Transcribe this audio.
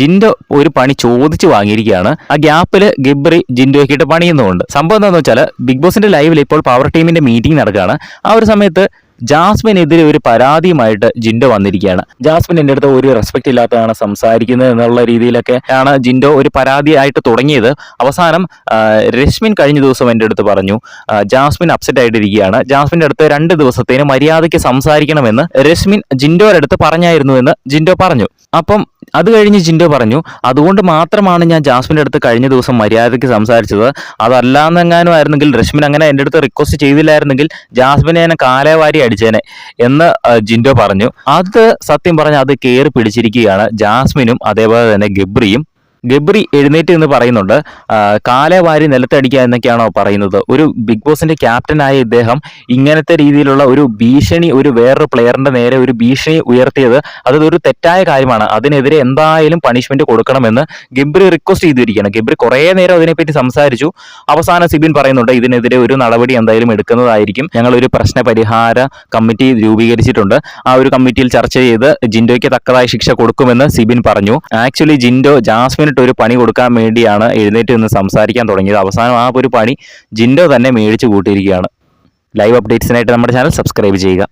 ജിൻഡോ ഒരു പണി ചോദിച്ചു വാങ്ങിയിരിക്കുകയാണ്. ആ ഗ്യാപ്പിൽ ഗബ്രി ജിൻഡോയ്ക്കിട്ട് പണിയുന്നുമുണ്ട്. സംഭവം എന്താണെന്ന് വെച്ചാൽ ബിഗ് ബോസിന്റെ ലൈവിൽ ഇപ്പോൾ പവർ ടീമിന്റെ മീറ്റിംഗ് നടക്കുകയാണ്. ആ ഒരു സമയത്ത് ജാസ്മിനെതിരെ ഒരു പരാതിയുമായിട്ട് ജിൻഡോ വന്നിരിക്കുകയാണ്. ജാസ്മിൻ എൻ്റെ അടുത്ത് ഒരു റെസ്പെക്ട് ഇല്ലാത്തതാണ് സംസാരിക്കുന്നത് എന്നുള്ള രീതിയിലൊക്കെ ആണ് ജിൻഡോ ഒരു പരാതിയായിട്ട് തുടങ്ങിയത്. അവസാനം രശ്മിൻ കഴിഞ്ഞ ദിവസം എൻ്റെ അടുത്ത് പറഞ്ഞു ജാസ്മിൻ അപ്സെറ്റ് ആയിട്ടിരിക്കുകയാണ്, ജാസ്മിൻ്റെ അടുത്ത് 2 ദിവസത്തേന് മര്യാദയ്ക്ക് സംസാരിക്കണമെന്ന് രശ്മിൻ ജിൻഡോയുടെ അടുത്ത് പറഞ്ഞായിരുന്നു എന്ന് ജിൻഡോ പറഞ്ഞു. അപ്പം അത് കഴിഞ്ഞ് ജിൻഡോ പറഞ്ഞു അതുകൊണ്ട് മാത്രമാണ് ഞാൻ ജാസ്മിൻ്റെ അടുത്ത് കഴിഞ്ഞ ദിവസം മര്യാദയ്ക്ക് സംസാരിച്ചത്, അതല്ലാന്നെങ്ങാനും ആയിരുന്നെങ്കിൽ രശ്മിൻ അങ്ങനെ എൻ്റെ അടുത്ത് റിക്വസ്റ്റ് ചെയ്തില്ലായിരുന്നെങ്കിൽ ജാസ്മിനെ ഞാൻ കാലേവാരി അടിച്ചേനെ എന്ന് ജിൻഡോ പറഞ്ഞു. അത് സത്യം പറഞ്ഞ അത് കയറി പിടിച്ചിരിക്കുകയാണ് ജാസ്മിനും അതേപോലെ തന്നെ ഗബ്രിയും. ഗബ്രി എഴുന്നേറ്റ് എന്ന് പറയുന്നുണ്ട് കാലെ വാരി നിലത്തടിക്കുക എന്നൊക്കെയാണോ പറയുന്നത്. ഒരു ബിഗ് ബോസിന്റെ ക്യാപ്റ്റനായ ഇദ്ദേഹം ഇങ്ങനത്തെ രീതിയിലുള്ള ഒരു ഭീഷണി ഒരു വേറൊരു പ്ലെയറിന്റെ നേരെ ഒരു ഭീഷണി ഉയർത്തിയത് അതൊരു തെറ്റായ കാര്യമാണ്. അതിനെതിരെ എന്തായാലും പണിഷ്മെന്റ് കൊടുക്കണമെന്ന് ഗബ്രി റിക്വസ്റ്റ് ചെയ്തിരിക്കുകയാണ്. ഗബ്രി കുറേ നേരം അതിനെപ്പറ്റി സംസാരിച്ചു. അവസാനം സിബിൻ പറയുന്നുണ്ട് ഇതിനെതിരെ ഒരു നടപടി എന്തായാലും എടുക്കുന്നതായിരിക്കും, ഞങ്ങൾ ഒരു പ്രശ്ന പരിഹാര കമ്മിറ്റി രൂപീകരിച്ചിട്ടുണ്ട്, ആ ഒരു കമ്മിറ്റിയിൽ ചർച്ച ചെയ്ത് ജിൻഡോയ്ക്ക് തക്കതായ ശിക്ഷ കൊടുക്കുമെന്ന് സിബിൻ പറഞ്ഞു. ആക്ച്വലി ജിൻഡോ ജാസ്മിൻ ഒരു പണി കൊടുക്കാൻ വേണ്ടിയാണ് എഴുന്നേറ്റ് നിന്ന് സംസാരിക്കാൻ തുടങ്ങിയത്. അവസാനം ആ ഒരു പണി ജിൻഡോ തന്നെ മേടിച്ചു കൂട്ടിയിരിക്കുകയാണ്. ലൈവ് അപ്ഡേറ്റ്സിനായിട്ട് നമ്മുടെ ചാനൽ സബ്സ്ക്രൈബ് ചെയ്യുക.